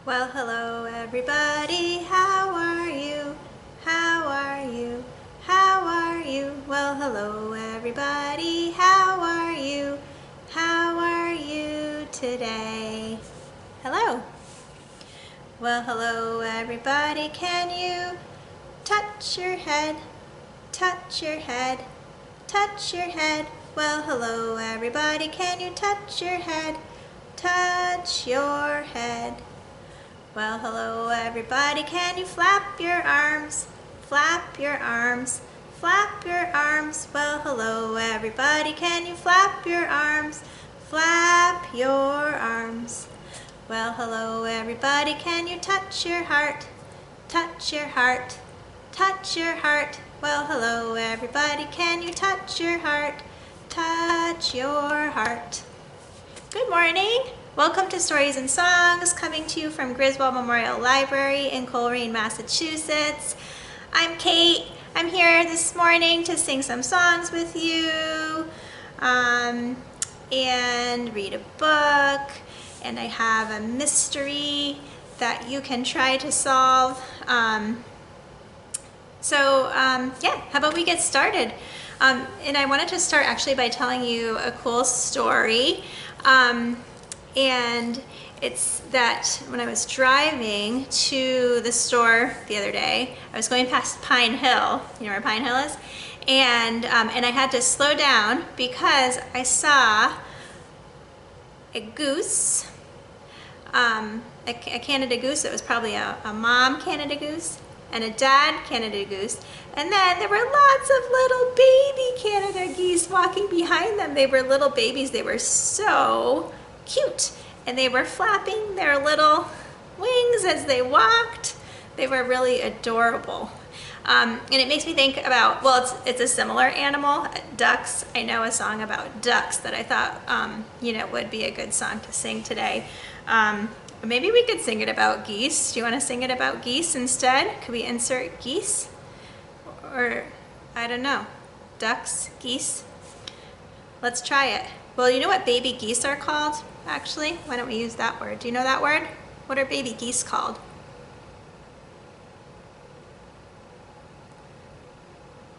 Well, hello everybody, how are you? How are you? How are you? Well, hello everybody, how are you? How are you today? Hello. Well, hello everybody, can you touch your head? Touch your head. Touch your head. Well, hello everybody, can you touch your head? Touch your head. Well, hello everybody, can you flap your arms? Flap your arms, flap your arms. Well, hello everybody, can you flap your arms? Flap your arms. Well, hello everybody, can you touch your heart? Touch your heart, touch your heart. Well, hello everybody, can you touch your heart? Touch your heart. Good morning. Welcome to Stories and Songs, coming to you from Griswold Memorial Library in Coleraine, Massachusetts. I'm Kate. I'm here this morning to sing some songs with you and read a book. And I have a mystery that you can try to solve. Yeah, how about we get started? And I wanted to start actually by telling you a cool story. And it's that when I was driving to the store the other day, I was going past Pine Hill. You know where Pine Hill is? And I had to slow down because I saw a goose, a Canada goose. It was probably a mom Canada goose and a dad Canada goose. And then there were lots of little baby Canada geese walking behind them. They were little babies. They were so cute, and they were flapping their little wings as they walked. They were really adorable. And it makes me think about, well, it's a similar animal, ducks. I know a song about ducks that I thought would be a good song to sing today. Maybe we could sing it about geese. Do you want to sing it about geese instead? Could we insert geese? Or, I don't know, ducks, geese? Let's try it. Well, you know what baby geese are called, actually? Why don't we use that word? Do you know that word? What are baby geese called?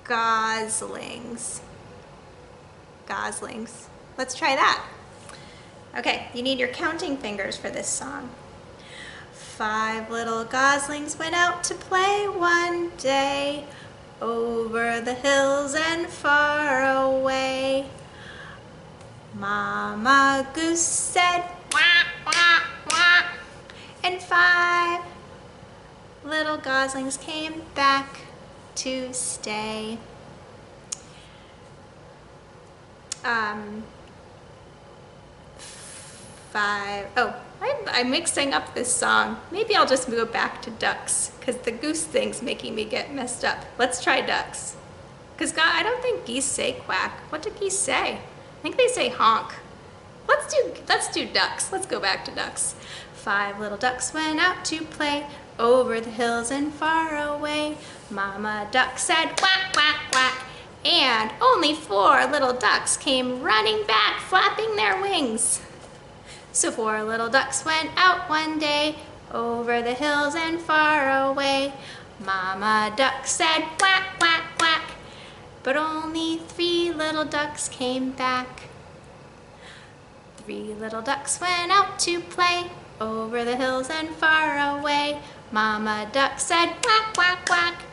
Goslings. Goslings. Let's try that. Okay, you need your counting fingers for this song. 5 little goslings went out to play one day, over the hills and far away. Mama goose said, "Quack, quack, quack," and 5 little goslings came back to stay. I'm mixing up this song. Maybe I'll just go back to ducks, because the goose thing's making me get messed up. Let's try ducks. Because I don't think geese say quack. What do geese say? I think they say honk. Let's do ducks. Let's go back to ducks. 5 little ducks went out to play, over the hills and far away. Mama duck said, "Quack, quack, quack," and only 4 little ducks came running back, flapping their wings. So 4 little ducks went out one day, over the hills and far away. Mama duck said, "Quack, quack, quack," but only 3 little ducks came back. 3 little ducks went out to play, over the hills and far away. Mama duck said, "Quack, quack, quack,"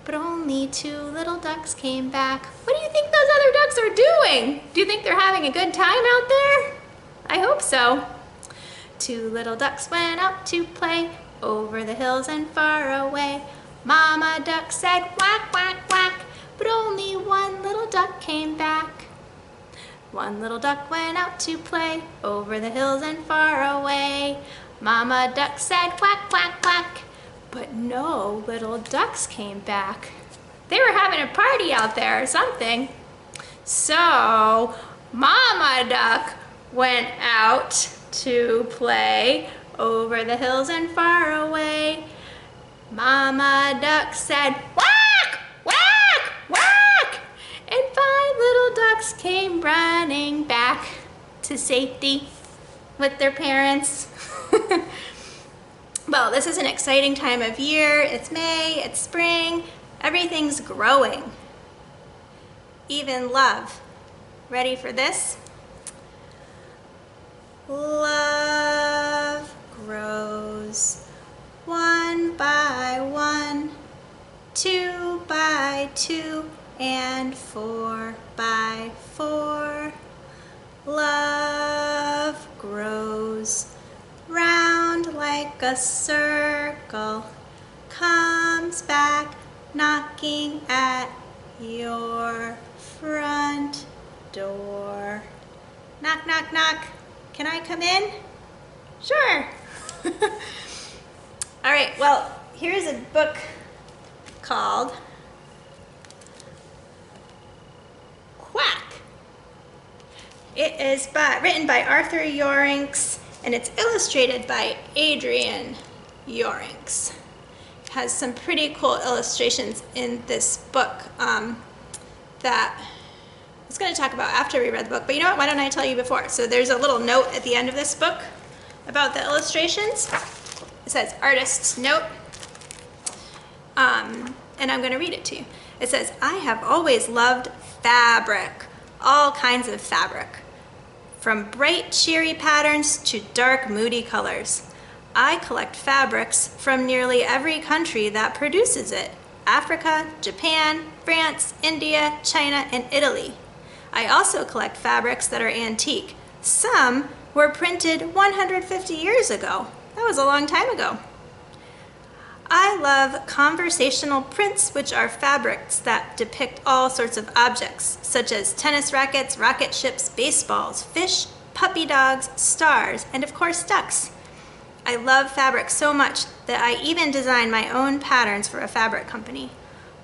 but only 2 little ducks came back. What do you think those other ducks are doing? Do you think they're having a good time out there? I hope so. 2 little ducks went out to play, over the hills and far away. Mama duck said, "Quack, quack, quack," but only 1 little duck came back. 1 little duck went out to play, over the hills and far away. Mama duck said, "Quack, quack, quack," but no little ducks came back. They were having a party out there or something. So Mama duck went out to play, over the hills and far away. Mama duck said, "Quack, quack, quack," and 5 little ducks came running back to safety with their parents. Well, this is an exciting time of year. It's May, it's spring, everything's growing. Even love. Ready for this? Love grows 1 by 1, 2 by 2, and 4 by 4. Love grows round like a circle, comes back knocking at your front door. Knock, knock, knock. Can I come in? Sure. All right, well, here's a book called Quack. It is written by Arthur Yorinks, and it's illustrated by Adrian Yorinks. It has some pretty cool illustrations in this book that I was going to talk about after we read the book, but you know what, why don't I tell you before? So there's a little note at the end of this book about the illustrations. It says, artist's note, and I'm going to read it to you. It says, I have always loved fabric, all kinds of fabric, from bright, cheery patterns to dark, moody colors. I collect fabrics from nearly every country that produces it: Africa, Japan, France, India, China, and Italy. I also collect fabrics that are antique. Some were printed 150 years ago. That was a long time ago. I love conversational prints, which are fabrics that depict all sorts of objects, such as tennis rackets, rocket ships, baseballs, fish, puppy dogs, stars, and of course ducks. I love fabric so much that I even design my own patterns for a fabric company.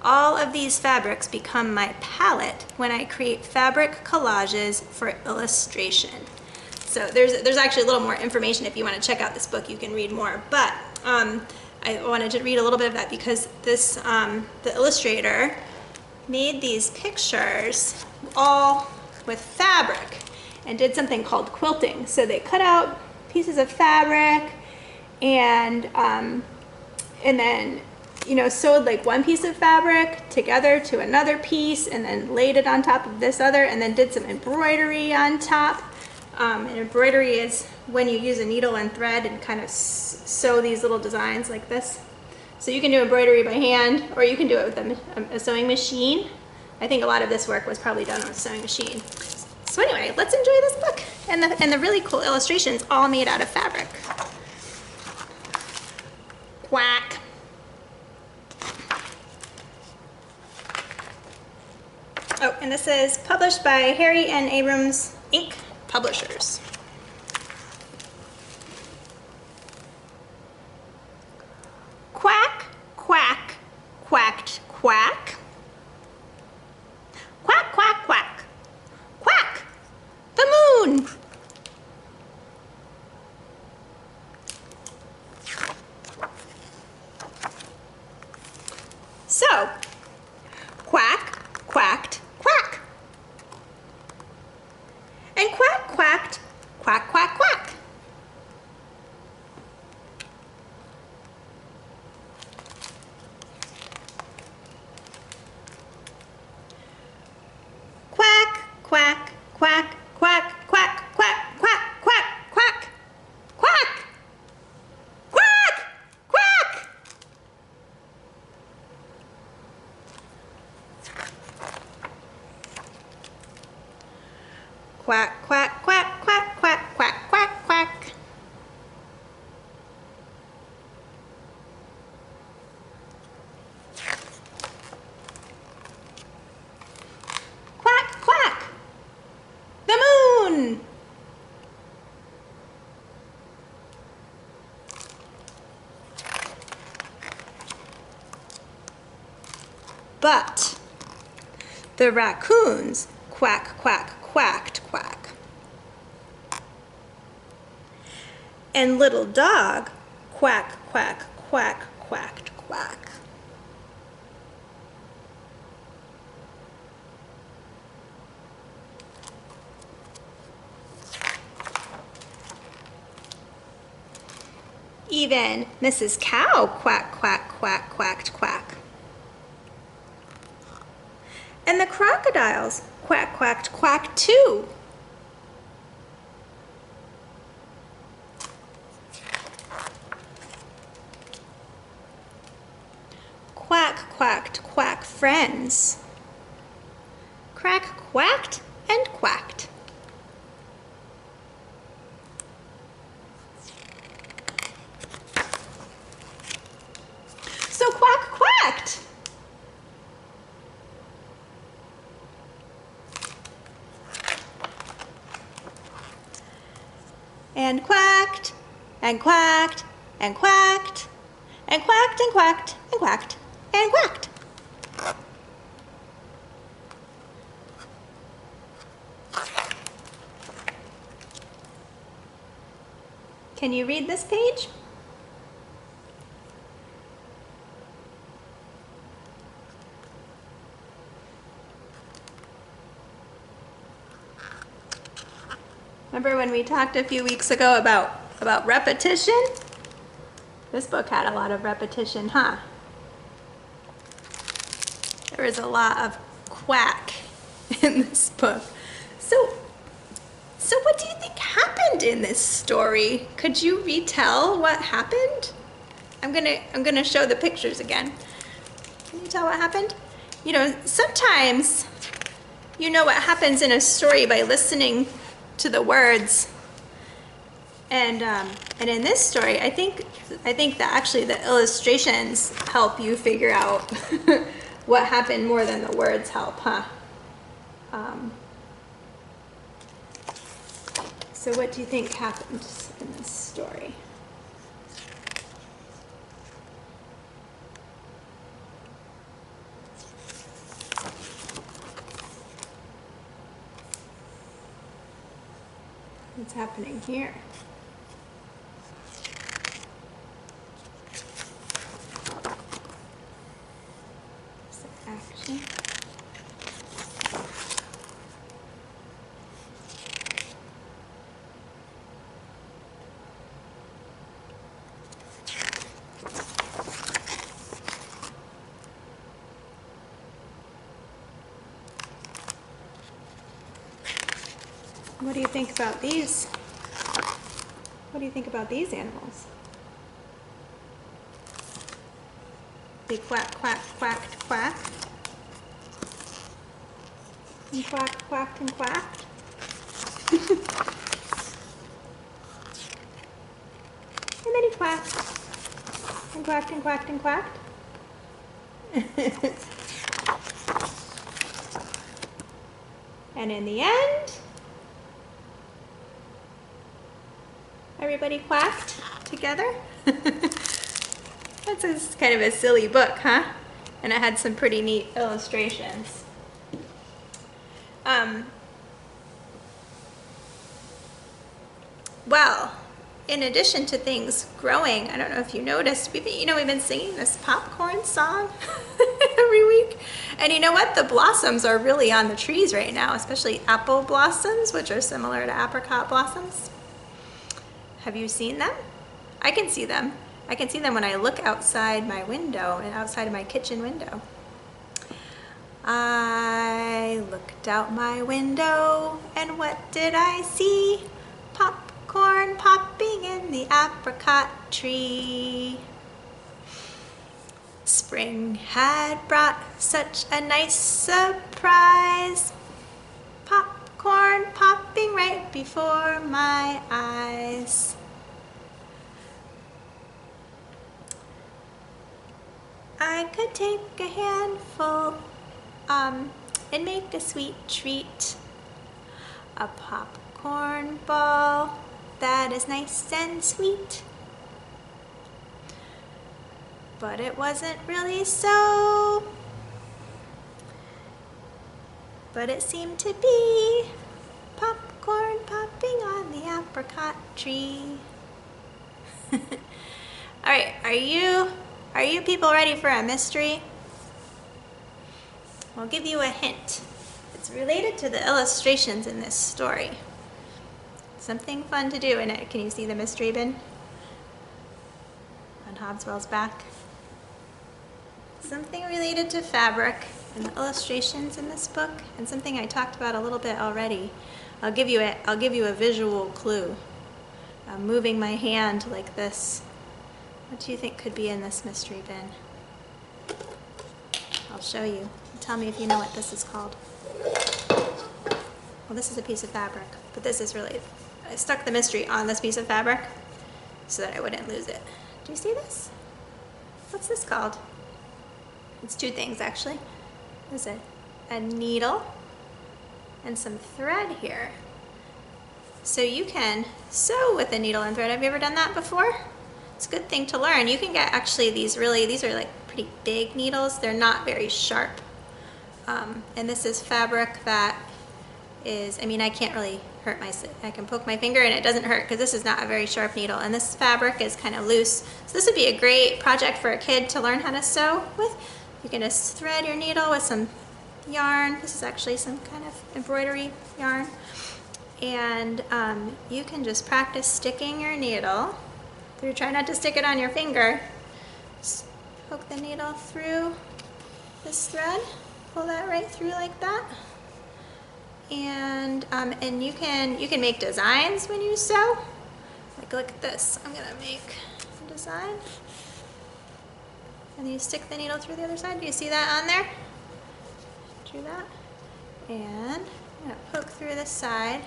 All of these fabrics become my palette when I create fabric collages for illustration. So there's actually a little more information if you want to check out this book. You can read more, but I wanted to read a little bit of that because this the illustrator made these pictures all with fabric and did something called quilting. So they cut out pieces of fabric and then sewed like one piece of fabric together to another piece and then laid it on top of this other and then did some embroidery on top. And embroidery is when you use a needle and thread and kind of sew these little designs like this. So you can do embroidery by hand or you can do it with a sewing machine. I think a lot of this work was probably done on a sewing machine. So anyway, let's enjoy this book and the really cool illustrations all made out of fabric. Quack. Oh, and this is published by Harry and Abrams, Inc. Publishers. Quack, quack, quacked, quack. Quack, quack, quack. Quack, the moon. So, Quack quacked, quack. And Quack quacked, quack, quack, quack. Quack, quack, quack, quack, quack, quack, quack, quack, quack, quack, quack, quack. Quack, quack, quack, quack, quack, quack, quack, quack. Quack, quack. The moon. But the raccoons quack, quack, quacked, quack. And little dog quack, quack, quack, quacked, quack. Even Mrs. Cow quack, quack, quack, quacked, quack. And the crocodiles quack, quacked, quack too. Quack, quacked, quack friends. Quack, quacked, and quacked. So Quack quacked. And quacked, and quacked, and quacked, and quacked, and quacked, and quacked, and quacked. Can you read this page? Remember when we talked a few weeks ago about repetition? This book had a lot of repetition, huh? There was a lot of quack in this book. So what do you think happened in this story? Could you retell what happened? I'm gonna show the pictures again. Can you tell what happened? You know, sometimes you know what happens in a story by listening to the words. And in this story, I think that actually the illustrations help you figure out what happened more than the words help, huh? So what do you think happened in this story? What's happening here? Action. What do you think about these? What do you think about these animals? They quack, quack, quacked, quack. And quack, quacked, and quacked. And then he quacked. And quacked, and quacked, and quacked. And in the end, everybody quacked together. That's kind of a silly book, huh? And it had some pretty neat illustrations. Well, in addition to things growing, I don't know if you noticed, we've been singing this popcorn song every week. And you know what? The blossoms are really on the trees right now, especially apple blossoms, which are similar to apricot blossoms. Have you seen them? I can see them. I can see them when I look outside my window and outside of my kitchen window. I looked out my window and what did I see? Popcorn popping in the apricot tree. Spring had brought such a nice surprise. Popcorn popping right before my eyes. I could take a handful and make a sweet treat. A popcorn ball that is nice and sweet. But it wasn't really so. But it seemed to be popcorn popping on the apricot tree. All right, are you people ready for a mystery? I'll give you a hint. It's related to the illustrations in this story. Something fun to do in it. Can you see the mystery bin? on Hobswell's back. Something related to fabric and the illustrations in this book, and something I talked about a little bit already. I'll give you a visual clue. I'm moving my hand like this. What do you think could be in this mystery bin? I'll show you. Tell me if you know what this is called. Well, this is a piece of fabric, but this is really, I stuck the mystery on this piece of fabric so that I wouldn't lose it. Do you see this? What's this called? It's two things actually. There's a needle and some thread here. So you can sew with a needle and thread. Have you ever done that before? It's a good thing to learn. You can get actually these are like pretty big needles. They're not very sharp. And this is fabric that is, I mean, I can't really hurt I can poke my finger and it doesn't hurt because this is not a very sharp needle. And this fabric is kind of loose. So this would be a great project for a kid to learn how to sew with. You can just thread your needle with some yarn. This is actually some kind of embroidery yarn. And you can just practice sticking your needle through. Try not to stick it on your finger. Just poke the needle through this thread. Pull that right through like that. And you can make designs when you sew. Like look at this. I'm gonna make a design. And you stick the needle through the other side. Do you see that on there? Do that. And I'm gonna poke through this side.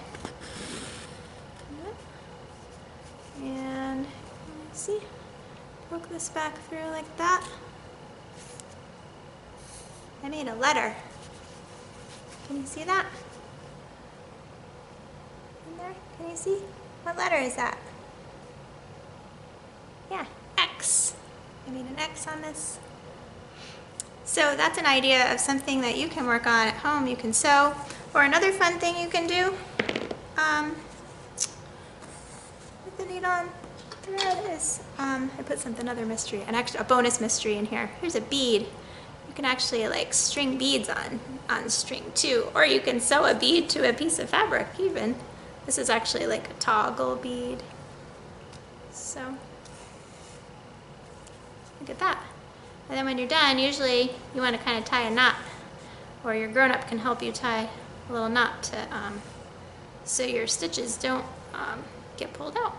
And see, poke this back through like that. I made a letter. Can you see that? In there? Can you see? What letter is that? Yeah, X. I made an X on this. So that's an idea of something that you can work on at home. You can sew. Or another fun thing you can do with the needle and thread is, I put another mystery, a bonus mystery in here. Here's a bead. You can actually like string beads on string too, or you can sew a bead to a piece of fabric even. This is actually like a toggle bead. So look at that. And then when you're done, usually you want to kind of tie a knot, or your grown-up can help you tie a little knot to so your stitches don't get pulled out.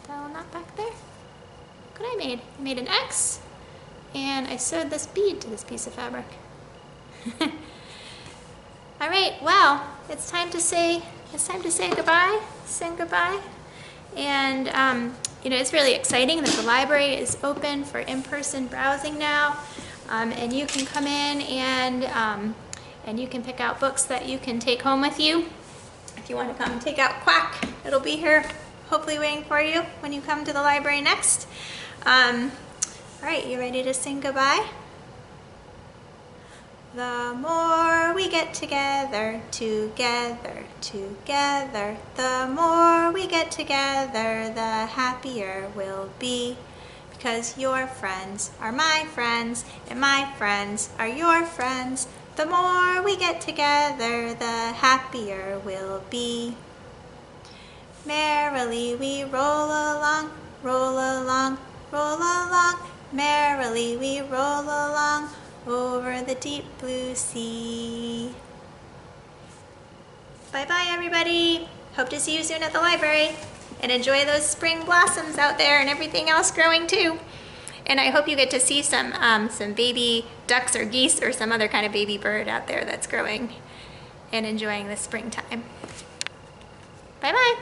That little knot back there. Look what I made. I made an X, and I sewed this bead to this piece of fabric. All right, well, it's time to say goodbye. Sing goodbye. And you know, it's really exciting that the library is open for in-person browsing now, and you can come in and you can pick out books that you can take home with you. If you want to come take out Quack, it'll be here hopefully waiting for you when you come to the library next. All right, you ready to sing goodbye? The more we get together, together, together, the more we get together, the happier we'll be. Because your friends are my friends, and my friends are your friends. The more we get together, the happier we'll be. Merrily we roll along, roll along, roll along. Merrily we roll along over the deep blue sea. Bye-bye, everybody. Hope to see you soon at the library. And enjoy those spring blossoms out there and everything else growing too. And I hope you get to see some baby ducks or geese or some other kind of baby bird out there that's growing and enjoying the springtime. Bye-bye.